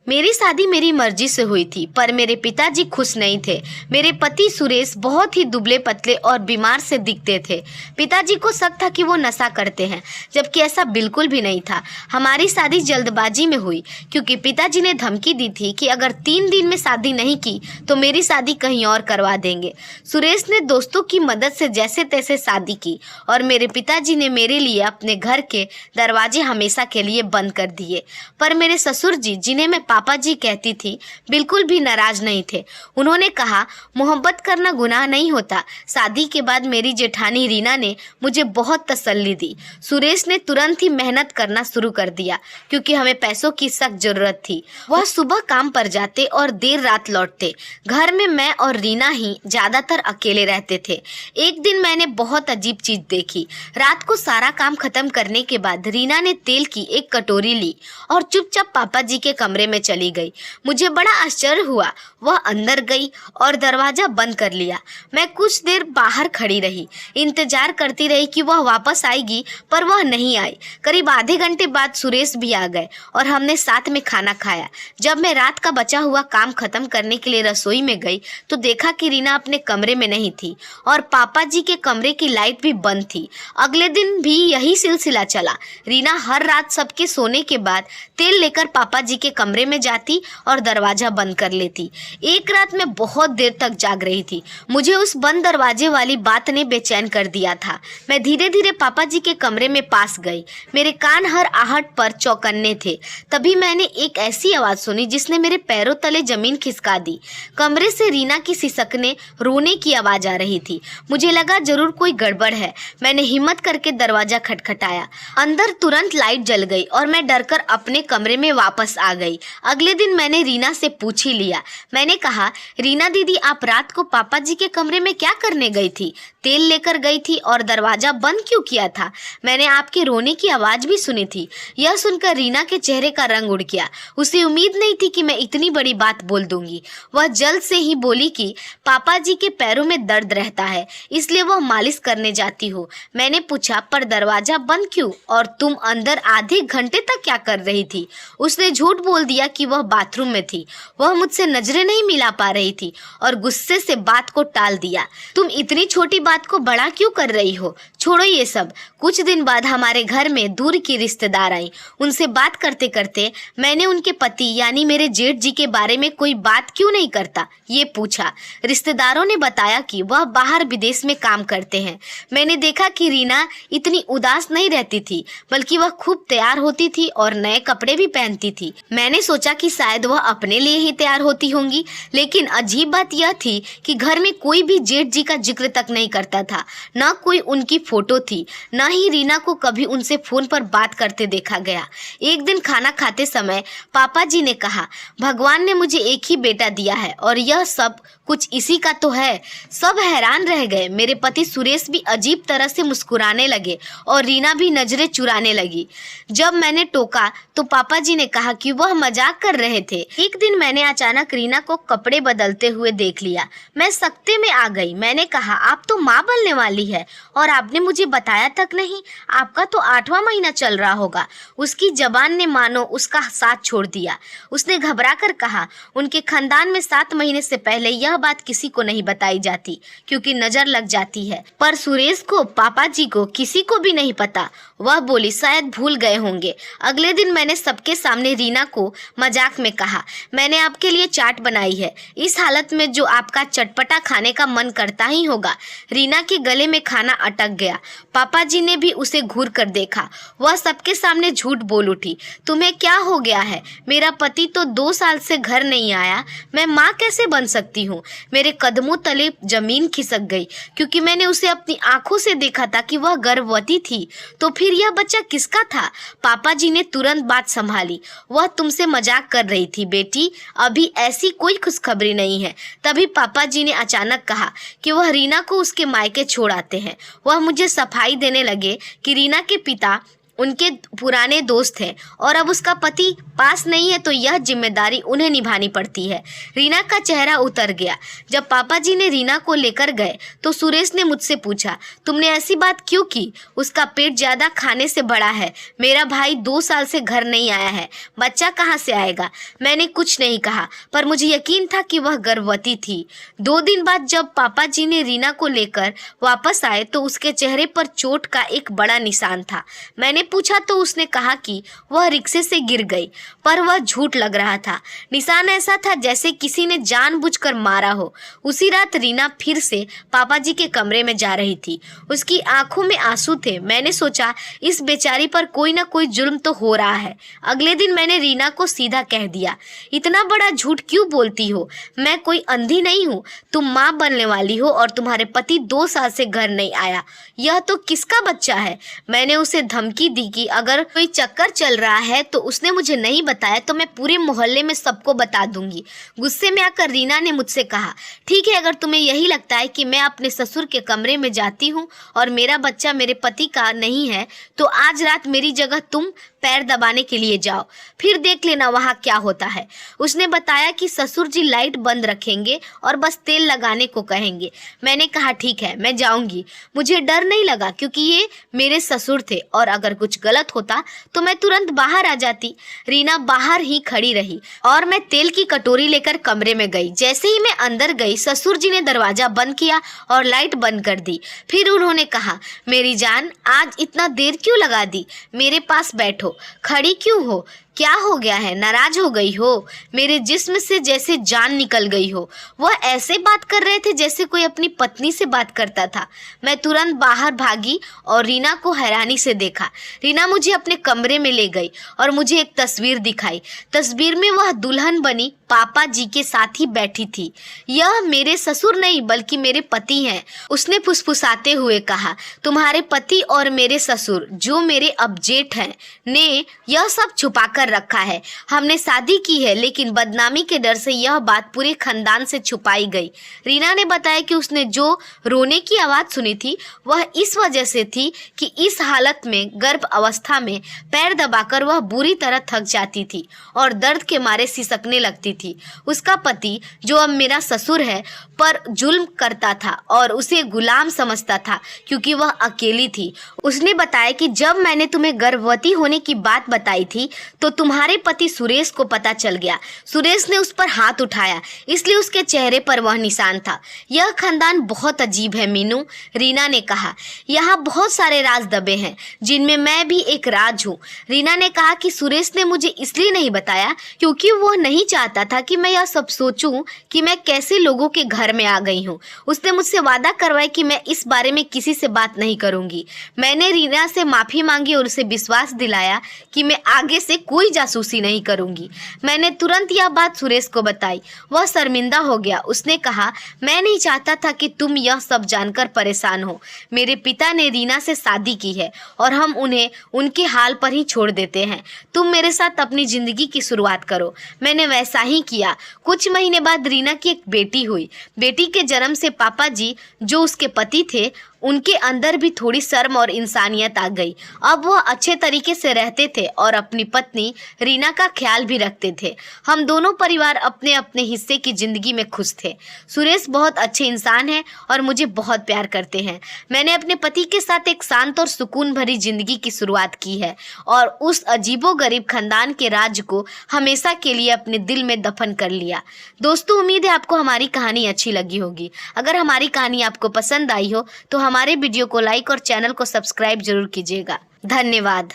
मेरी शादी मेरी मर्जी से हुई थी, पर मेरे पिताजी खुश नहीं थे। मेरे पति सुरेश बहुत ही दुबले पतले और बीमार से दिखते थे। पिताजी को शक था कि वो नशा करते हैं, जबकि ऐसा बिल्कुल भी नहीं था। हमारी शादी जल्दबाजी में हुई, क्योंकि पिताजी ने धमकी दी थी कि अगर 3 दिन में शादी नहीं की तो मेरी शादी कहीं और करवा देंगे। सुरेश ने दोस्तों की मदद से जैसे तैसे शादी की और मेरे पिताजी ने मेरे लिए अपने घर के दरवाजे हमेशा के लिए बंद कर दिए। पर मेरे ससुर जी, जिन्हें मैं पापा जी कहती थी, बिल्कुल भी नाराज नहीं थे। उन्होंने कहा, मोहब्बत करना गुनाह नहीं होता। शादी के बाद मेरी जेठानी रीना ने मुझे बहुत तसल्ली दी। सुरेश ने तुरंत ही मेहनत करना शुरू कर दिया, क्योंकि हमें पैसों की सख्त जरूरत थी। वह सुबह काम पर जाते और देर रात लौटते। घर में मैं और रीना ही ज्यादातर अकेले रहते थे। एक दिन मैंने बहुत अजीब चीज देखी। रात को सारा काम खत्म करने के बाद रीना ने तेल की एक कटोरी ली और चुपचाप पापा जी के कमरे में चली गई। मुझे बड़ा आश्चर्य हुआ। वह अंदर गई और दरवाजा बंद कर लिया। मैं कुछ देर बाहर खड़ी रही, इंतजार करती रही कि वह वापस आएगी, पर वह नहीं आई। करीब आधे घंटे बाद सुरेश भी आ गए और हमने साथ में खाना खाया। जब मैं रात का बचा हुआ काम खत्म करने के लिए रसोई में गई तो देखा कि रीना अपने कमरे में नहीं थी और पापा जी के कमरे की लाइट भी बंद थी। अगले दिन भी यही सिलसिला चला। रीना हर रात सबके सोने के बाद तेल लेकर पापा जी के कमरे में जाती और दरवाजा बंद कर लेती। एक रात मैं बहुत देर तक जाग रही थी। मुझे उस बंद दरवाजे वाली बात ने बेचैन कर दिया था। मैं धीरे धीरे पापा जी के कमरे में पास गई। मेरे कान हर आहट पर चौकन्ने थे। तभी मैंने एक ऐसी आवाज सुनी जिसने मेरे पैरों तले जमीन खिसका दी। कमरे से रीना की सिसकने, रोने की आवाज आ रही थी। मुझे लगा जरूर कोई गड़बड़ है। मैंने हिम्मत करके दरवाजा खटखटाया। अंदर तुरंत लाइट जल गई और मैं डरकर अपने कमरे में वापस आ गई। अगले दिन मैंने रीना से पूछ ही लिया। मैंने कहा, रीना दीदी, आप रात को पापा जी के कमरे में क्या करने गई थी? तेल लेकर गई थी और दरवाजा बंद क्यों किया था? मैंने आपके रोने की आवाज भी सुनी थी। यह सुनकर रीना के चेहरे का रंग उड़ गया। उसे उम्मीद नहीं थी कि मैं इतनी बड़ी बात बोल दूंगी। वह जल्द से ही बोली कि पापा जी के पैरों में दर्द रहता है, इसलिए वह मालिश करने जाती हो। मैंने पूछा, पर दरवाजा बंद क्यों और तुम अंदर आधे घंटे तक क्या कर रही थी? उसने झूठ बोल दिया कि वह बाथरूम में थी। वह मुझसे नजरें नहीं मिला पा रही थी और गुस्से से बात को टाल दिया। तुम इतनी छोटी बात को बड़ा क्यों कर रही हो? छोड़ो ये सब। कुछ दिन बाद हमारे घर में दूर की रिश्तेदार आई। उनसे बात करते करते मैंने उनके पति यानी मेरे जेठ जी के बारे में कोई बात क्यों नहीं करता ये पूछा। रिश्तेदारों ने बताया कि वह बाहर विदेश में काम करते हैं। मैंने देखा कि रीना इतनी उदास नहीं रहती थी, बल्कि वह खूब तैयार होती थी और नए कपड़े भी पहनती थी। मैंने सोचा कि शायद वह अपने लिए ही तैयार होती होंगी, लेकिन अजीब बात यह थी कि घर में कोई भी जेठ जी का जिक्र तक नहीं करता था। न कोई उनकी फोटो थी, न ही रीना को कभी उनसे फोन पर बात करते देखा गया। एक दिन खाना खाते समय पापा जी ने कहा, भगवान ने मुझे एक ही बेटा दिया है और यह सब कुछ इसी का तो है। सब हैरान रह गए। मेरे पति सुरेश भी अजीब तरह से मुस्कुराने लगे और रीना भी नजरें चुराने लगी। जब मैंने टोका तो पापा जी ने कहा कि वह मजाक कर रहे थे। एक दिन मैंने अचानक रीना को कपड़े बदलते हुए देख लिया। मैं सकते में आ गई। मैंने कहा, आप तो माँ बनने वाली है और आपने मुझे बताया तक नहीं। आपका तो 8वां महीना चल रहा होगा। उसकी जबान ने मानो उसका साथ छोड़ दिया। उसने घबरा कर कहा, उनके खानदान में 7 महीने से पहले यह बात किसी को नहीं बताई जाती, क्योंकि नजर लग जाती है। पर सुरेश को, पापा जी को, किसी को भी नहीं पता। वह बोली, शायद भूल गए होंगे। अगले दिन मैंने सबके सामने रीना को मजाक में कहा, मैंने आपके लिए चाट बनाई है। इस हालत में जो आपका चटपटा खाने का मन करता ही होगा। रीना के गले में खाना अटक गया। पापा जी ने भी उसे घूर कर देखा। वह सबके सामने झूठ बोल उठी, तुम्हें क्या हो गया है? मेरा पति तो 2 साल से घर नहीं आया। मैं माँ कैसे बन सकती हूँ? मेरे कदमों तले जमीन खिसक गई, क्योंकि मैंने उसे अपनी आंखों से देखा था कि वह गर्भवती थी। तो फिर यह बच्चा किसका था? पापा जी ने तुरंत बात संभाली, वह तुमसे मजाक कर रही थी बेटी, अभी ऐसी कोई खुशखबरी नहीं है। तभी पापा जी ने अचानक कहा कि वह रीना को उसके मायके छोड़ आते हैं। वह मुझे सफाई देने लगे कि रीना के पिता उनके पुराने दोस्त हैं और अब उसका पति पास नहीं है तो यह जिम्मेदारी उन्हें निभानी पड़ती है। रीना का चेहरा उतर गया। जब पापा जी ने रीना को लेकर गए तो सुरेश ने मुझसे पूछा, तुमने ऐसी बात क्यों की? उसका पेट ज़्यादा खाने से बड़ा है। मेरा भाई 2 साल से घर नहीं आया है, बच्चा कहाँ से आएगा? मैंने कुछ नहीं कहा, पर मुझे यकीन था कि वह गर्भवती थी। 2 दिन बाद जब पापा जी ने रीना को लेकर वापस आए तो उसके चेहरे पर चोट का एक बड़ा निशान था। मैंने पूछा तो उसने कहा कि वह रिक्शे से गिर गई, पर वह झूठ लग रहा था। निशान ऐसा था जैसे किसी ने जानबूझकर मारा हो। उसी रात रीना फिर से पापा जी के कमरे में जा रही थी। उसकी आंखों में आंसू थे। मैंने सोचा इस बेचारी पर कोई ना कोई जुल्म तो हो रहा है। अगले दिन मैंने रीना को सीधा कह दिया, इतना बड़ा झूठ क्यों बोलती हो? मैं कोई अंधी नहीं हूँ। तुम माँ बनने वाली हो और तुम्हारे पति 2 साल से घर नहीं आया। यह तो किसका बच्चा है? मैंने उसे धमकी दी कि अगर कोई चक्कर चल रहा है तो उसने मुझे नहीं बताया तो मैं पूरे मोहल्ले में सबको बता दूंगी। गुस्से में आकर रीना ने मुझसे कहा, ठीक है, अगर तुम्हें यही लगता है कि मैं अपने ससुर के कमरे में जाती हूँ और मेरा बच्चा मेरे पति का नहीं है तो आज रात मेरी जगह तुम पैर दबाने के लिए जाओ, फिर देख लेना वहाँ क्या होता है। उसने बताया कि ससुर जी लाइट बंद रखेंगे और बस तेल लगाने को कहेंगे। मैंने कहा ठीक है, मैं जाऊंगी। मुझे डर नहीं लगा क्योंकि ये मेरे ससुर थे और अगर कुछ गलत होता तो मैं तुरंत बाहर आ जाती। रीना बाहर ही खड़ी रही और मैं तेल की कटोरी लेकर कमरे में गई। जैसे ही मैं अंदर गई ससुर जी ने दरवाजा बंद किया और लाइट बंद कर दी। फिर उन्होंने कहा, मेरी जान, आज इतना देर क्यों लगा दी? मेरे पास बैठो। खड़ी क्यों हो? क्या हो गया है? नाराज हो गई हो? मेरे जिस्म से जैसे जान निकल गई हो। वह ऐसे बात कर रहे थे जैसे कोई अपनी पत्नी से बात करता था। मैं तुरंत बाहर भागी और रीना को हैरानी से देखा। रीना मुझे अपने कमरे में ले गई और मुझे एक तस्वीर दिखाई। तस्वीर में वह दुल्हन बनी पापा जी के साथ ही बैठी थी। यह मेरे ससुर नहीं बल्कि मेरे पति हैं। उसने फुसफुसाते हुए कहा, तुम्हारे पति और मेरे ससुर जो मेरे अब जेठ हैं ने यह सब छुपाकर रखा है। हमने शादी की है लेकिन बदनामी के डर से यह बात पूरे खानदान से छुपाई गई। रीना ने बताया कि उसने जो रोने की आवाज सुनी थी वह इस वजह से थी कि इस हालत में गर्भ अवस्था में पैर दबाकर वह बुरी तरह थक जाती थी और दर्द के मारे सिसकने लगती थी। उसका पति जो अब मेरा ससुर है पर जुल्म करता था और उसे गुलाम समझता था क्योंकि वह अकेली थी। उसने बताया कि जब मैंने तुम्हें गर्भवती होने की बात बताई थी तो तुम्हारे पति सुरेश को पता चल गया। सुरेश ने उस पर हाथ उठाया, इसलिए उसके चेहरे पर वह निशान था। यह खानदान बहुत अजीब है मीनू, रीना ने कहा। यहाँ बहुत सारे राज दबे हैं जिनमें मैं भी एक राज हूँ। रीना ने कहा कि सुरेश ने मुझे इसलिए नहीं बताया क्योंकि वह नहीं चाहता था कि मैं यह सब सोचूं कि मैं कैसे लोगों के घर में आ गई हूँ। उसने मुझसे वादा करवाया कि मैं इस बारे में किसी से बात नहीं करूंगी। मैंने रीना से माफी मांगी और उसे विश्वास दिलाया कि मैं आगे से कोई जासूसी नहीं करूंगी। मैंने तुरंत यह बात सुरेश को बताई। वह शर्मिंदा हो गया। उसने कहा, मैं नहीं चाहता था कि तुम यह सब जानकर परेशान हो। मेरे पिता ने रीना से शादी की है और हम उन्हें उनके हाल पर ही छोड़ देते हैं। तुम मेरे साथ अपनी जिंदगी की शुरुआत करो। मैंने वैसा ही किया। कुछ महीने बाद रीना की एक बेटी हुई। बेटी के जन्म से पापा जी जो उसके पति थे उनके अंदर भी थोड़ी शर्म और इंसानियत आ गई। अब वह अच्छे तरीके से रहते थे और अपनी पत्नी रीना का ख्याल भी रखते थे। हम दोनों परिवार अपने अपने हिस्से की जिंदगी में खुश थे। सुरेश बहुत अच्छे इंसान हैं और मुझे बहुत प्यार करते हैं। मैंने अपने पति के साथ एक शांत और सुकून भरी जिंदगी की शुरुआत की है और उस अजीबोगरीब खानदान के राज को हमेशा के लिए अपने दिल में दफन कर लिया। दोस्तों, उम्मीद है आपको हमारी कहानी अच्छी लगी होगी। अगर हमारी कहानी आपको पसंद आई हो तो हमारे वीडियो को लाइक और चैनल को सब्सक्राइब जरूर कीजिएगा। धन्यवाद।